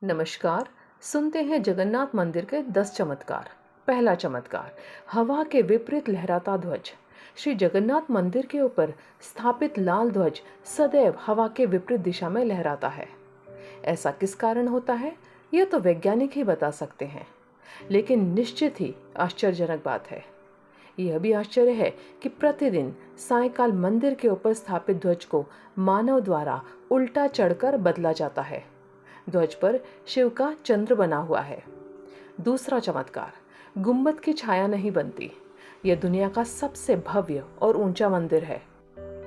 नमस्कार। सुनते हैं जगन्नाथ मंदिर के 10 चमत्कार। पहला चमत्कार, हवा के विपरीत लहराता ध्वज। श्री जगन्नाथ मंदिर के ऊपर स्थापित लाल ध्वज सदैव हवा के विपरीत दिशा में लहराता है। ऐसा किस कारण होता है, यह तो वैज्ञानिक ही बता सकते हैं, लेकिन निश्चित ही आश्चर्यजनक बात है। यह भी आश्चर्य है कि प्रतिदिन सायंकाल मंदिर के ऊपर स्थापित ध्वज को मानव द्वारा उल्टा चढ़कर बदला जाता है। ध्वज पर शिव का चंद्र बना हुआ है। दूसरा चमत्कार, गुंबद की छाया नहीं बनती। यह दुनिया का सबसे भव्य और ऊंचा मंदिर है।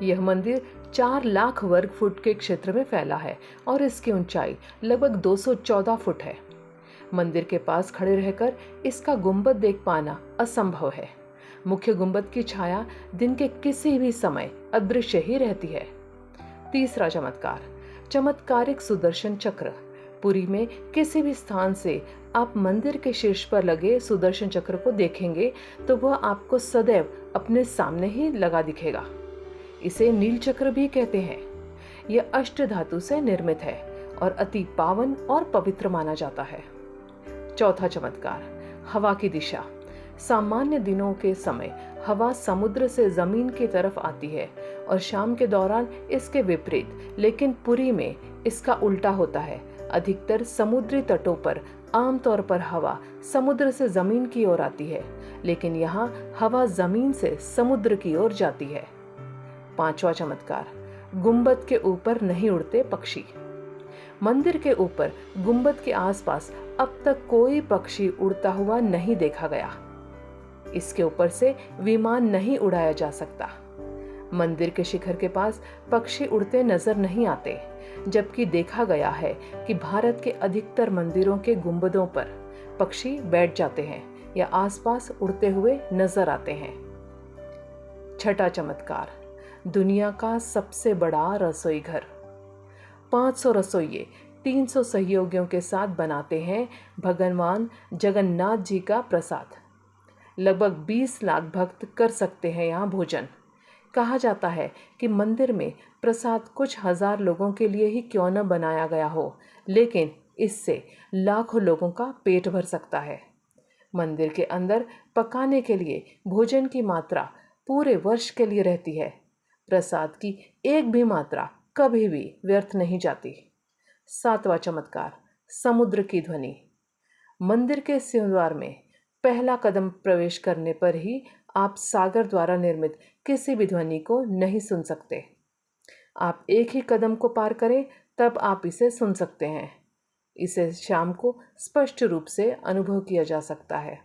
यह मंदिर 4 लाख वर्ग फुट के क्षेत्र में फैला है और इसकी ऊंचाई लगभग 214 फुट है। मंदिर के पास खड़े रहकर इसका गुंबद देख पाना असंभव है। मुख्य गुंबद की छाया दिन के किसी भी समय अदृश्य ही रहती है। तीसरा चमत्कार, चमत्कारिक सुदर्शन चक्र। पुरी में किसी भी स्थान से आप मंदिर के शीर्ष पर लगे सुदर्शन चक्र को देखेंगे तो वह आपको सदैव अपने सामने ही लगा दिखेगा। इसे नील चक्र भी कहते हैं। यह अष्ट धातु से निर्मित है और अति पावन और पवित्र माना जाता है। चौथा चमत्कार, हवा की दिशा। सामान्य दिनों के समय हवा समुद्र से जमीन की तरफ आती है और शाम के दौरान इसके विपरीत, लेकिन पुरी में इसका उल्टा होता है। अधिकतर समुद्री तटों पर आमतौर पर हवा समुद्र से जमीन की ओर आती है, लेकिन यहाँ हवा जमीन से समुद्र की ओर जाती है। पांचवा चमत्कार, गुंबद के ऊपर नहीं उड़ते पक्षी। मंदिर के ऊपर गुंबद के आसपास अब तक कोई पक्षी उड़ता हुआ नहीं देखा गया। इसके ऊपर से विमान नहीं उड़ाया जा सकता। मंदिर के शिखर के पास पक्षी उड़ते नजर नहीं आते, जबकि देखा गया है कि भारत के अधिकतर मंदिरों के गुंबदों पर पक्षी बैठ जाते हैं या आसपास उड़ते हुए नजर आते हैं। छठा चमत्कार, दुनिया का सबसे बड़ा रसोई घर। 500 रसोइये 300 सहयोगियों के साथ बनाते हैं भगवान जगन्नाथ जी का प्रसाद। लगभग 20 लाख भक्त कर सकते हैं यहाँ भोजन। कहा जाता है कि मंदिर में प्रसाद कुछ हजार लोगों के लिए ही क्यों न बनाया गया हो, लेकिन इससे लाखों लोगों का पेट भर सकता है। मंदिर के अंदर पकाने के लिए भोजन की मात्रा पूरे वर्ष के लिए रहती है। प्रसाद की एक भी मात्रा कभी भी व्यर्थ नहीं जाती। सातवां चमत्कार, समुद्र की ध्वनि। मंदिर के सिंहद्वार में पहला कदम प्रवेश करने पर ही आप सागर द्वारा निर्मित किसी भी ध्वनि को नहीं सुन सकते। आप एक ही कदम को पार करें तब आप इसे सुन सकते हैं। इसे शाम को स्पष्ट रूप से अनुभव किया जा सकता है।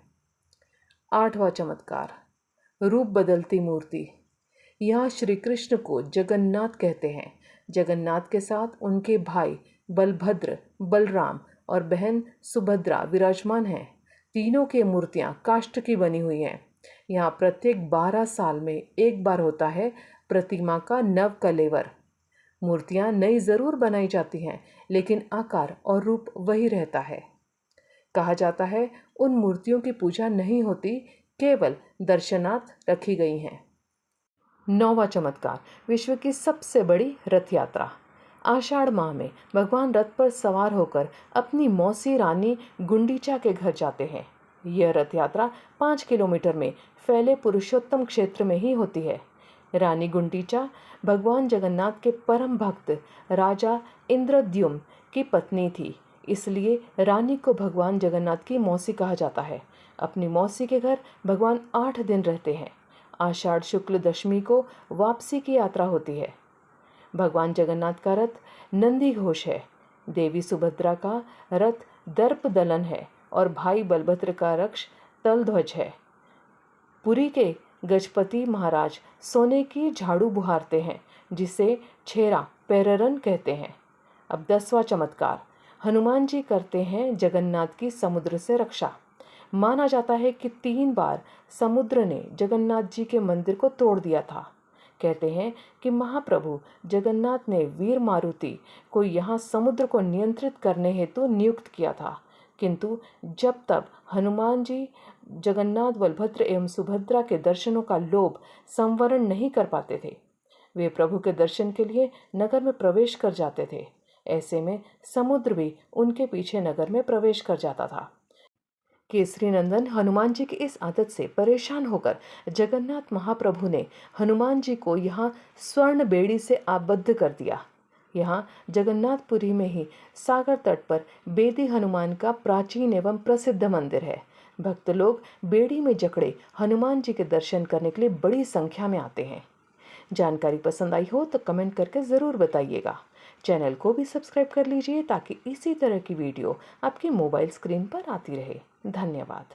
आठवां चमत्कार, रूप बदलती मूर्ति। यहाँ श्री कृष्ण को जगन्नाथ कहते हैं। जगन्नाथ के साथ उनके भाई बलभद्र, बलराम और बहन सुभद्रा विराजमान हैं। तीनों की मूर्तियां काष्ठ की बनी हुई हैं। यहाँ प्रत्येक 12 साल में एक बार होता है प्रतिमा का नव कलेवर। मूर्तियां नई जरूर बनाई जाती हैं, लेकिन आकार और रूप वही रहता है। कहा जाता है उन मूर्तियों की पूजा नहीं होती, केवल दर्शनार्थ रखी गई हैं। नौवां चमत्कार, विश्व की सबसे बड़ी रथ यात्रा। आषाढ़ माह में भगवान रथ पर सवार होकर अपनी मौसी रानी गुंडीचा के घर जाते हैं। यह रथ यात्रा 5 किलोमीटर में फैले पुरुषोत्तम क्षेत्र में ही होती है। रानी गुंडीचा भगवान जगन्नाथ के परम भक्त राजा इंद्रद्युम्न की पत्नी थी, इसलिए रानी को भगवान जगन्नाथ की मौसी कहा जाता है। अपनी मौसी के घर भगवान 8 दिन रहते हैं। आषाढ़ शुक्ल दशमी को वापसी की यात्रा होती है। भगवान जगन्नाथ का रथ नंदी घोष है। देवी सुभद्रा का रथ दर्प दलन है और भाई बलभद्र का रक्ष तलध्वज है। पुरी के गजपति महाराज सोने की झाड़ू बुहारते हैं, जिसे छेरा पेररन कहते हैं। अब 10वां चमत्कार, हनुमान जी करते हैं जगन्नाथ की समुद्र से रक्षा। माना जाता है कि 3 बार समुद्र ने जगन्नाथ जी के मंदिर को तोड़ दिया था। कहते हैं कि महाप्रभु जगन्नाथ ने वीर मारुति को यहाँ समुद्र को नियंत्रित करने हेतु नियुक्त किया था, किंतु जब तब हनुमान जी जगन्नाथ, बलभद्र एवं सुभद्रा के दर्शनों का लोभ संवरण नहीं कर पाते थे। वे प्रभु के दर्शन के लिए नगर में प्रवेश कर जाते थे। ऐसे में समुद्र भी उनके पीछे नगर में प्रवेश कर जाता था। केसरी नंदन हनुमान जी की इस आदत से परेशान होकर जगन्नाथ महाप्रभु ने हनुमान जी को यहाँ स्वर्ण बेड़ी से आबद्ध कर दिया। यहाँ जगन्नाथपुरी में ही सागर तट पर बेदी हनुमान का प्राचीन एवं प्रसिद्ध मंदिर है। भक्त लोग बेड़ी में जकड़े हनुमान जी के दर्शन करने के लिए बड़ी संख्या में आते हैं। जानकारी पसंद आई हो तो कमेंट करके ज़रूर बताइएगा। चैनल को भी सब्सक्राइब कर लीजिए ताकि इसी तरह की वीडियो आपकी मोबाइल स्क्रीन पर आती रहे। धन्यवाद।